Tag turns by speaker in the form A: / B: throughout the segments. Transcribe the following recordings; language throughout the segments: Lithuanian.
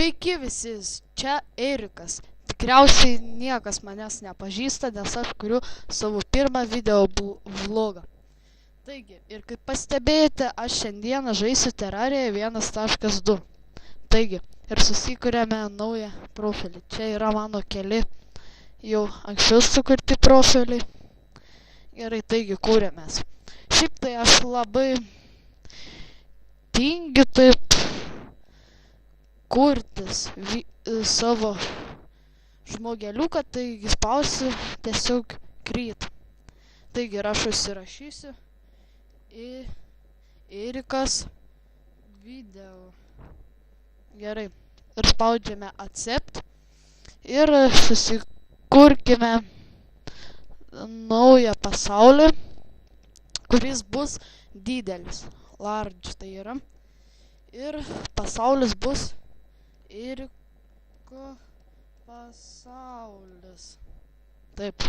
A: Sveiki visi, čia Erikas. Tikriausiai niekas manęs nepažįsta, nes aš kuriu savo pirmą video vlogą. Taigi, ir kaip pastebėjote, aš šiandieną žaisiu Terrariją 1.2. Taigi, ir susikūrėme naują profilį. Čia yra mano keli jau anksčiau sukurti profiliai. Gerai, taigi kūrėmės. Šiaip tai aš labai tingiu taip kurtis savo žmogeliuką, taigi spausiu tiesiog kryt. Taigi ir aš užsirašysiu Erikas video. Gerai, ir spaudžiame accept ir susikurkime naują pasaulį, kuris bus didelis, large tai yra. Ir pasaulis bus Eriko pasaulis. Taip,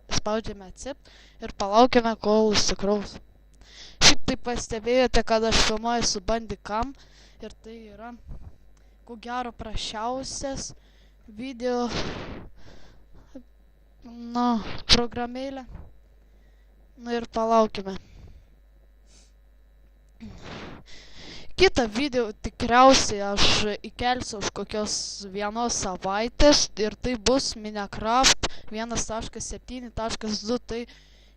A: spaudžiame accept ir palaukime, kol įsikraus. Šiaip tai pastebėjote, kad aš filmuoju su Bandicam ir tai yra ko gero prašiausias video programėlė. Ir palaukime. Kitą video tikriausiai aš įkelsiu už kokios vienos savaitės ir tai bus Minecraft 1.7.2. Tai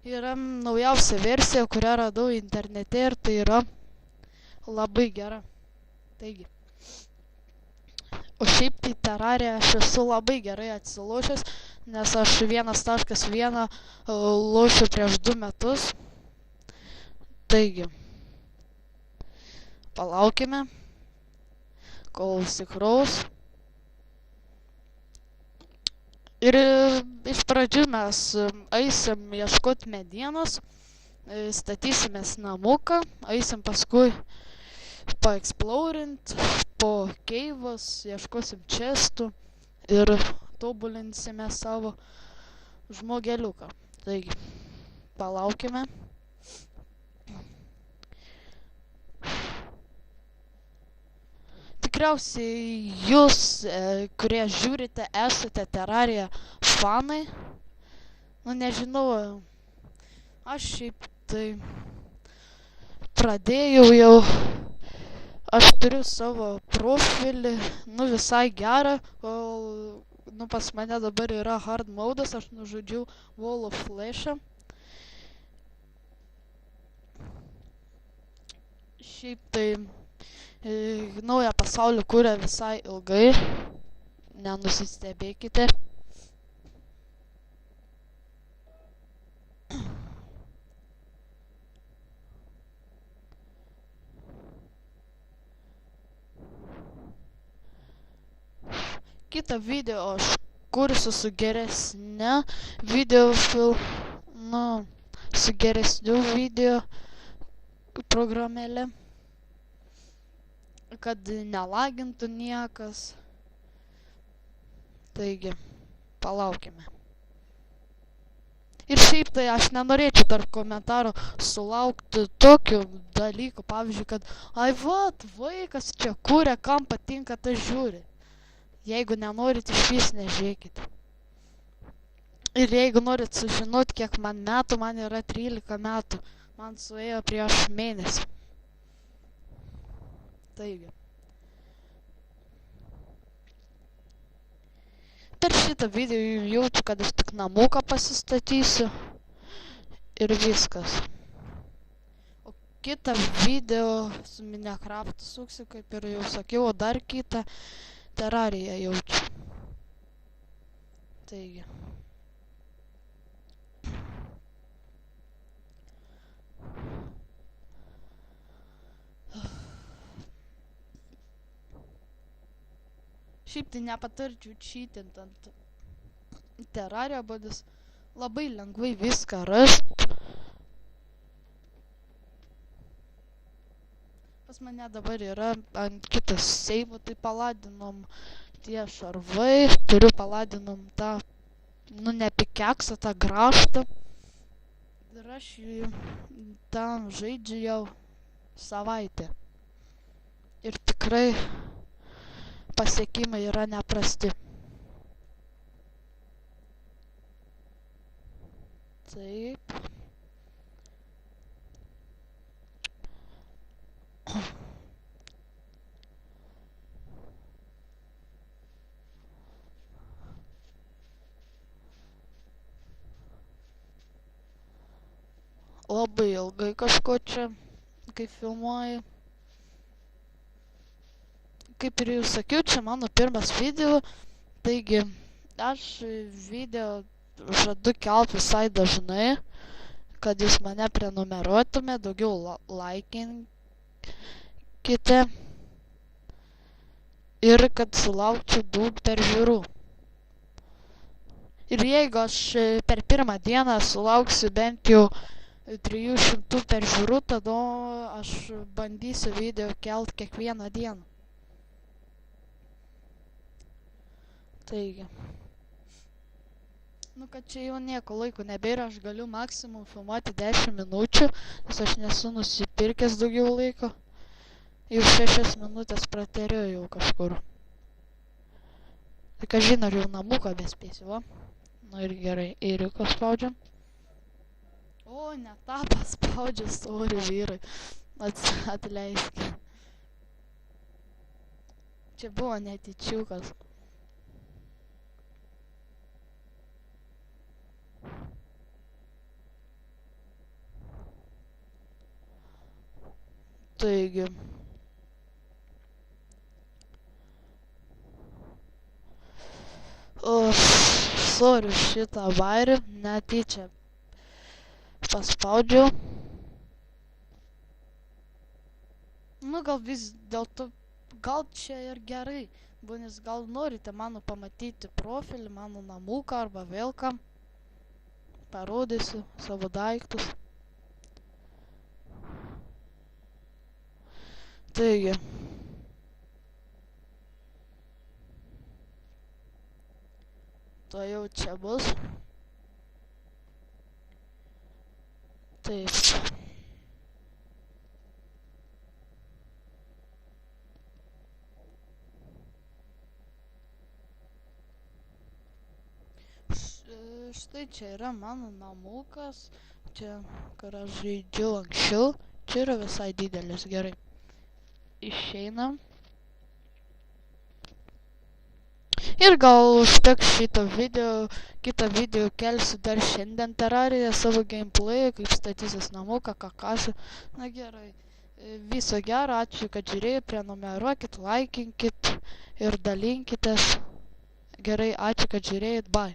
A: yra naujausia versija, kurią radau internete ir tai yra labai gera. Taigi. O šiaip tai Terrariją aš esu labai gerai atsilošęs, nes aš 1.1 lošiu prieš 2 metus. Taigi. Palaukime, kol įsikraus. Ir iš pradžių mes eisim ieškoti medienos, statysimės namuką, eisim paskui paexplorint, po keivas, ieškosim čestų ir tobulinsime savo žmogeliuką. Taigi, palaukime. Tikriausiai jūs, kurie žiūrite, esate Terrariją fanai. Nežinau, aš šiaip tai pradėjau jau, aš turiu savo profilį, visai gerą, kol, pas mane dabar yra hard modas, aš nužudžiau Wall of Flash'ą. Šiaip tai naują pasaulį kuria visai ilgai, nenusistebėkite. Kitą video aš kursiu su geresne su geresniu video programėlė, kad nelagintų niekas. Taigi, palaukime. Ir šiaip tai aš nenorėčiau tarp komentarų sulaukti tokių dalykų, pavyzdžiui, kad vaikas čia kuria, kam patinka, tai žiūri. Jeigu nenorit, išvis nežiūrėkit. Ir jeigu norit sužinoti, kiek man metų, man yra 13 metų. Man suėjo prieš mėnesį. Taigi. Per šitą video jaučiu, kad aš tik namuką pasistatysiu ir viskas. O kitą video su Minecraft suksiu, kaip ir jau sakiau, o dar kitą Terrariją jaučiu. Taigi. Šiaip tai nepatarčiau čytint ant Terrariją, badis labai lengvai viską rasti. Pas mane dabar yra ant kitas seivų, tai paladinom tie šarvai, turiu paladinom tą, ne pikeksą, tą grąžtą. Ir aš tam žaidžiu jau savaitę. Ir tikrai pasiekimai yra neprasti. Taip. Labai ilgai kažko čia, kai filmuoju. Kaip ir jau sakiau, čia mano pirmas video, taigi aš video žadu kelt visai dažnai, kad jūs mane prenumeruotume, daugiau laikinkite ir kad sulaukčiau daug peržiūrų. Ir jeigu aš per pirmą dieną sulauksiu bent jau 300 peržiūrų, tada aš bandysiu video kelt kiekvieną dieną. Taigi. Nu, kad čia jau nieko laiko nebėra, aš galiu maksimum filmuoti 10 minučių, nes aš nesu nusipirkęs daugiau laiko. Jau 6 minutės prateriu jau kažkur. Tai kažin, ar jau namuką bespėsiu, va. Nu ir gerai, ėriuką spaudžiam. O, ne tą paspaudžiu, sorry vyrai. Atleiskit. Čia buvo netyčiukas. Taigi. Sorry šitą vairį, netyčia paspaudžiau. Nu, gal vis dėlto, gal čia ir gerai, nes gal norite mano pamatyti profilį, mano namuką arba vėl kam. Parodysiu savo daiktus. Taigi. To jau čia bus. Taip. Štai čia yra mano namukas. Čia, kur aš žaidžiau anksčiau. Čia yra visai didelis, gerai. Išeinam. Ir gal užteks šito video, kitą video kelsiu dar šiandien Terrariją savo gameplay'ą, kaip statysis namuką, ką kasiu. Na gerai, viso gero, ačiū, kad žiūrėjai, prenumeruokit, laikinkit ir dalinkitės. Gerai, ačiū, kad žiūrėjot, bye.